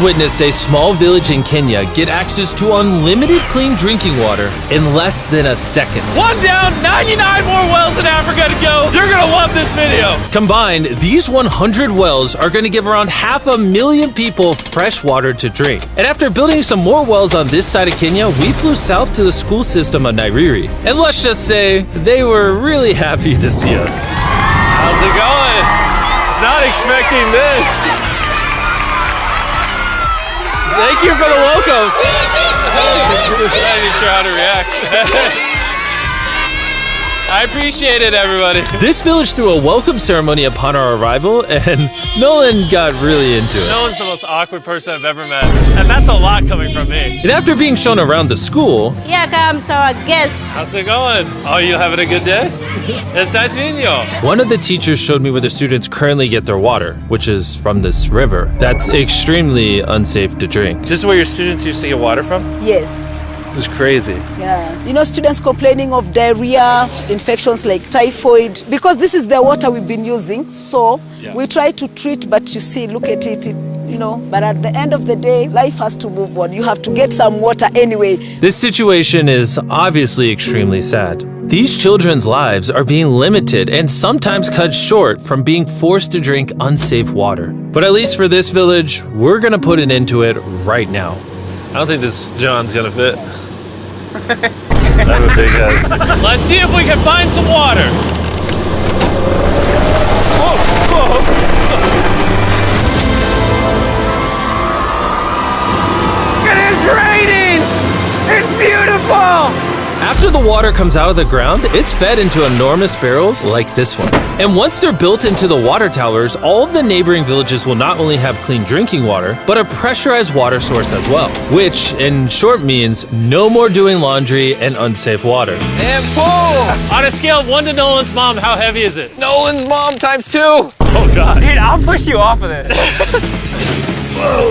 Witnessed a small village in Kenya get access to unlimited clean drinking water in less than a second. One down, 99 more wells in Africa to go. You're gonna love this video. Combined, these 100 wells are going to give around 500,000 people fresh water to drink. And after building some more wells on this side of Kenya, we flew south to the school system of Nairiri. And let's just say, they were really happy to see us. How's it going? Was not expecting this. Thank you for the welcome. I'm not even sure how to react. I appreciate it, everybody. This village threw a welcome ceremony upon our arrival, and Nolan got really into it. Nolan's the most awkward person I've ever met, and that's a lot coming from me. And after being shown around the school, here comes our guest. How's it going? Oh, you having a good day? It's nice meeting you all. One of the teachers showed me where the students currently get their water, which is from this river. That's extremely unsafe to drink. This is where your students used to get water from? Yes. This is crazy. Yeah. You know, students complaining of diarrhea, infections like typhoid, because this is the water we've been using. So we try to treat, but you see, look at it, you know, but at the end of the day, life has to move on. You have to get some water anyway. This situation is obviously extremely sad. These children's lives are being limited and sometimes cut short from being forced to drink unsafe water. But at least for this village, we're gonna put an end to it right now. I don't think this John's gonna fit. I'm a big head. Let's see if we can find some water. Whoa, whoa. It is raining! It's beautiful! After the water comes out of the ground, it's fed into enormous barrels like this one. And once they're built into the water towers, all of the neighboring villages will not only have clean drinking water, but a pressurized water source as well. Which, in short, means no more doing laundry and unsafe water. And pull! On a scale of 1 to Nolan's mom, how heavy is it? Nolan's mom times 2! Oh God. Dude, I'll push you off of this.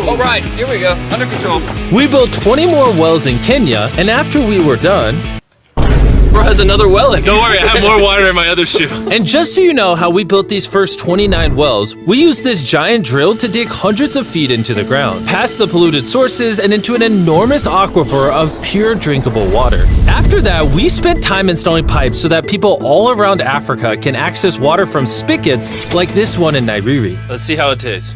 All right, here we go, under control. We built 20 more wells in Kenya, and after we were done, Bro has another well in. Don't worry, I have more water in my other shoe. And just so you know how we built these first 29 wells, we used this giant drill to dig hundreds of feet into the ground, past the polluted sources and into an enormous aquifer of pure drinkable water. After that, we spent time installing pipes so that people all around Africa can access water from spigots like this one in Nairiri. Let's see how it tastes.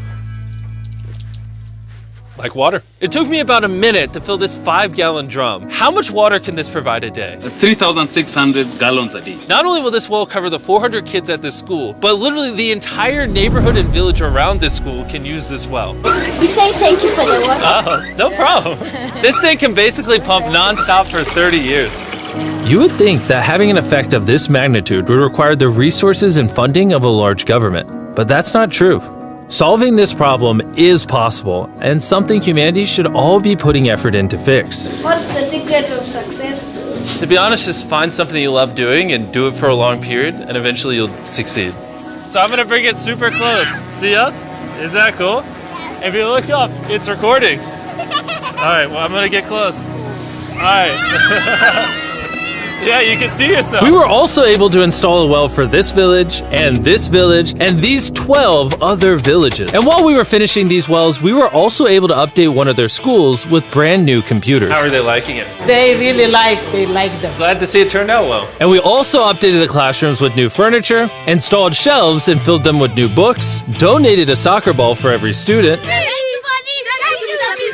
Like water. It took me about a minute to fill this 5-gallon drum. How much water can this provide a day? 3,600 gallons a day. Not only will this well cover the 400 kids at this school, but literally the entire neighborhood and village around this school can use this well. We say thank you for the water. Oh, no problem. This thing can basically pump non-stop for 30 years. You would think that having an effect of this magnitude would require the resources and funding of a large government, but that's not true. Solving this problem is possible, and something humanity should all be putting effort in to fix. What's the secret of success? To be honest, just find something you love doing and do it for a long period, and eventually you'll succeed. So I'm gonna bring it super close. See us? Is that cool? Yes. If you look up, it's recording. All right, well, I'm gonna get close. All right. Yeah, you can see yourself. We were also able to install a well for this village, and these 12 other villages. And while we were finishing these wells, we were also able to update one of their schools with brand new computers. How are they liking it? They like them. Glad to see it turned out well. And we also updated the classrooms with new furniture, installed shelves and filled them with new books, donated a soccer ball for every student,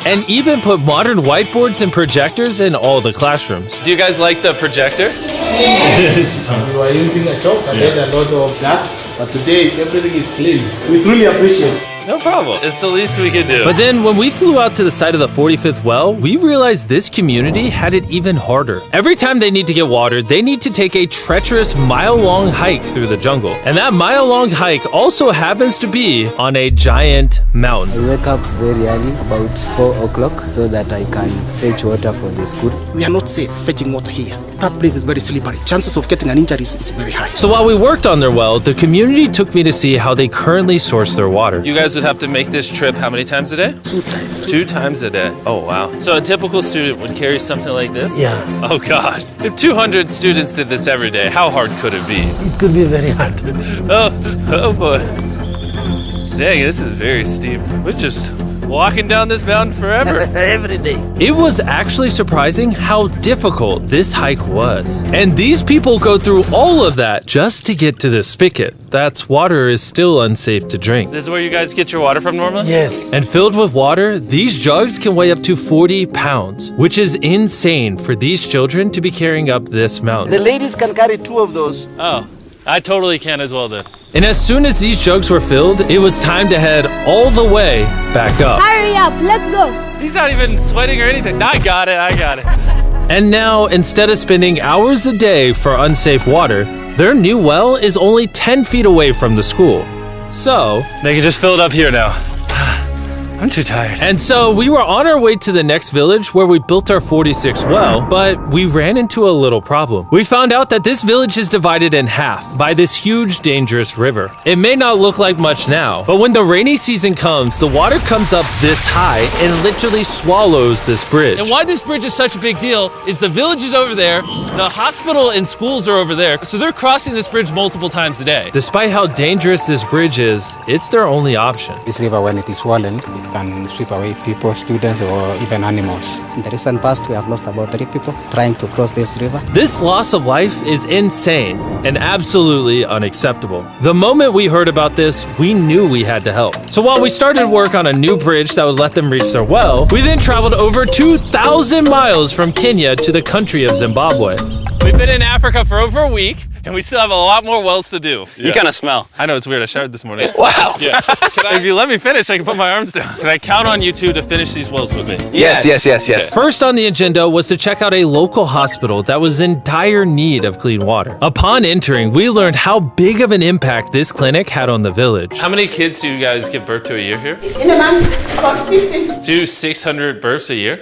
and even put modern whiteboards and projectors in all the classrooms. Do you guys like the projector? We were using a chalk and had a lot of dust, but today everything is clean. We truly appreciate it. No problem. It's the least we could do. But then when we flew out to the site of the 45th well, we realized this community had it even harder. Every time they need to get water, they need to take a treacherous mile-long hike through the jungle. And that mile-long hike also happens to be on a giant mountain. I wake up very early, about 4 o'clock, so that I can fetch water for the school. We are not safe fetching water here. That place is very slippery. Chances of getting an injury is very high. So while we worked on their well, the community took me to see how they currently source their water. You guys would have to make this trip how many times a day? 2 times. 2 times a day. Oh, wow. So a typical student would carry something like this? Yes. Oh, God. If 200 students did this every day, how hard could it be? It could be very hard. Oh boy. Dang, this is very steep. We're just walking down this mountain forever. Every day. It was actually surprising how difficult this hike was. And these people go through all of that just to get to the spigot. That's water is still unsafe to drink. This is where you guys get your water from normally? Yes. And filled with water, these jugs can weigh up to 40 pounds, which is insane for these children to be carrying up this mountain. The ladies can carry 2 of those. Oh, I totally can as well then. And as soon as these jugs were filled, it was time to head all the way back up. Hurry up, let's go. He's not even sweating or anything. I got it. And now, instead of spending hours a day for unsafe water, their new well is only 10 feet away from the school. So, They can just fill it up here now. I'm too tired. and so we were on our way to the next village where we built our 46th well, but we ran into a little problem. We found out that this village is divided in half by this huge, dangerous river. It may not look like much now, but when the rainy season comes, the water comes up this high and literally swallows this bridge. And why this bridge is such a big deal is the village is over there, the hospital and schools are over there, so they're crossing this bridge multiple times a day. Despite how dangerous this bridge is, it's their only option. This river, when it is swollen, it can sweep away people, students, or even animals. In the recent past, we have lost about 3 people trying to cross this river. This loss of life is insane and absolutely unacceptable. The moment we heard about this, we knew we had to help. So while we started work on a new bridge that would let them reach their well, we then traveled over 2,000 miles from Kenya to the country of Zimbabwe. We've been in Africa for over a week, and we still have a lot more wells to do. You kind of smell. I know, it's weird. I showered this morning. Wow. Yeah. If you let me finish, I can put my arms down. Can I count on you two to finish these wells with me? Yes. First on the agenda was to check out a local hospital that was in dire need of clean water. Upon entering, we learned how big of an impact this clinic had on the village. How many kids do you guys give birth to a year here? In a month, about 50. Do 600 births a year?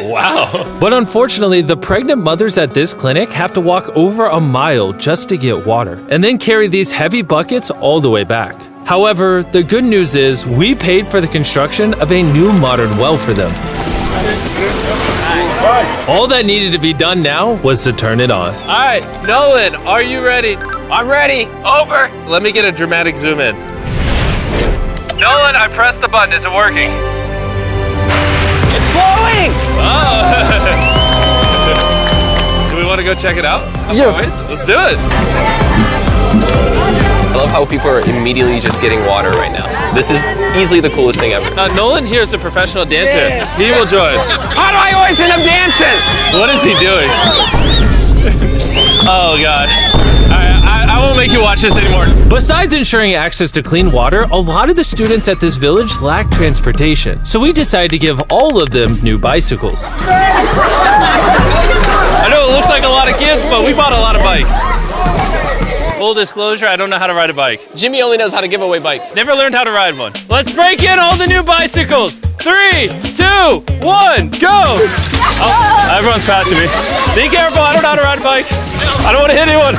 Wow. But unfortunately, the pregnant mothers at this clinic have to walk over a mile just to get water, and then carry these heavy buckets all the way back. However, the good news is we paid for the construction of a new modern well for them. All that needed to be done now was to turn it on. All right, Nolan, are you ready? I'm ready. Over. Let me get a dramatic zoom in. Nolan, I pressed the button. Is it working? It's flowing. Oh. Do we want to go check it out? Yes. Let's do it. I love how people are immediately just getting water right now. This is easily the coolest thing ever. Nolan here is a professional dancer. He will join. How do I always end up dancing? What is he doing? Oh gosh. I won't make you watch this anymore. Besides ensuring access to clean water, a lot of the students at this village lack transportation. So we decided to give all of them new bicycles. I know it looks like a lot of kids, but we bought a lot of bikes. Full disclosure, I don't know how to ride a bike. Jimmy only knows how to give away bikes. Never learned how to ride one. Let's break in all the new bicycles. 3, 2, 1, go! Oh, everyone's passing me. Be careful, I don't know how to ride a bike. I don't want to hit anyone.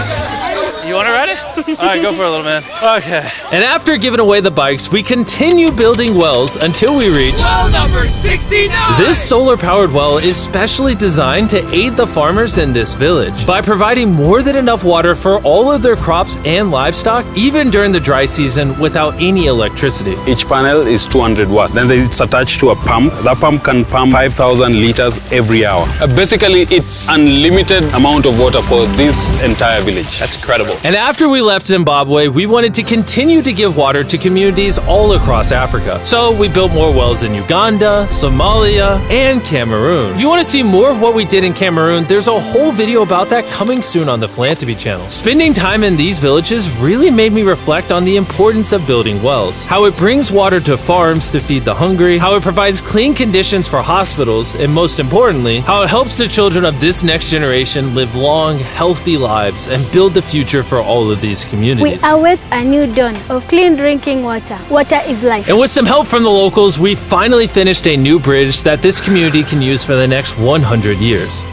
You want to ride it? All right, go for it, little man. Okay. And after giving away the bikes, we continue building wells until we reach Well number 69. This solar-powered well is specially designed to aid the farmers in this village by providing more than enough water for all of their crops and livestock, even during the dry season without any electricity. Each panel is 200 watts. Then it's attached to a pump. That pump can pump 5,000 liters every hour. Basically, it's unlimited amount of water for this entire village. That's incredible. And after we left Zimbabwe, we wanted to continue to give water to communities all across Africa. So we built more wells in Uganda, Somalia, and Cameroon. If you want to see more of what we did in Cameroon, there's a whole video about that coming soon on the Philanthropy channel. Spending time in these villages really made me reflect on the importance of building wells, how it brings water to farms to feed the hungry, how it provides clean conditions for hospitals, and most importantly, how it helps the children of this next generation live long, healthy lives and build the future for all of these communities. We await a new dawn of clean drinking water. Water is life. And with some help from the locals, we finally finished a new bridge that this community can use for the next 100 years.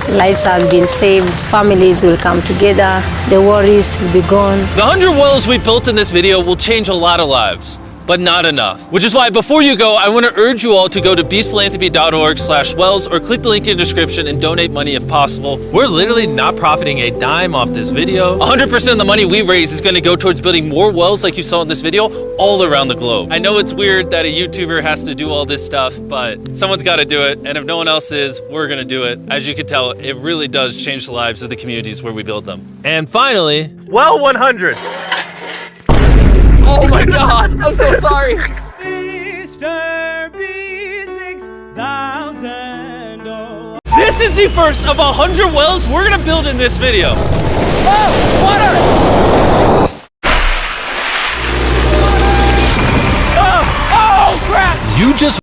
Lives have been saved, families will come together, the worries will be gone. The 100 wells we built in this video will change a lot of lives. but not enough. Which is why before you go, I want to urge you all to go to beastphilanthropy.org/wells or click the link in the description and donate money if possible. We're literally not profiting a dime off this video. 100% of the money we raise is going to go towards building more wells like you saw in this video all around the globe. I know it's weird that a YouTuber has to do all this stuff, but someone's got to do it. And if no one else is, we're going to do it. As you can tell, it really does change the lives of the communities where we build them. And finally, well 100. Oh my God, I'm so sorry. This is the first of 100 wells we're gonna build in this video. Oh, water! Oh crap! You just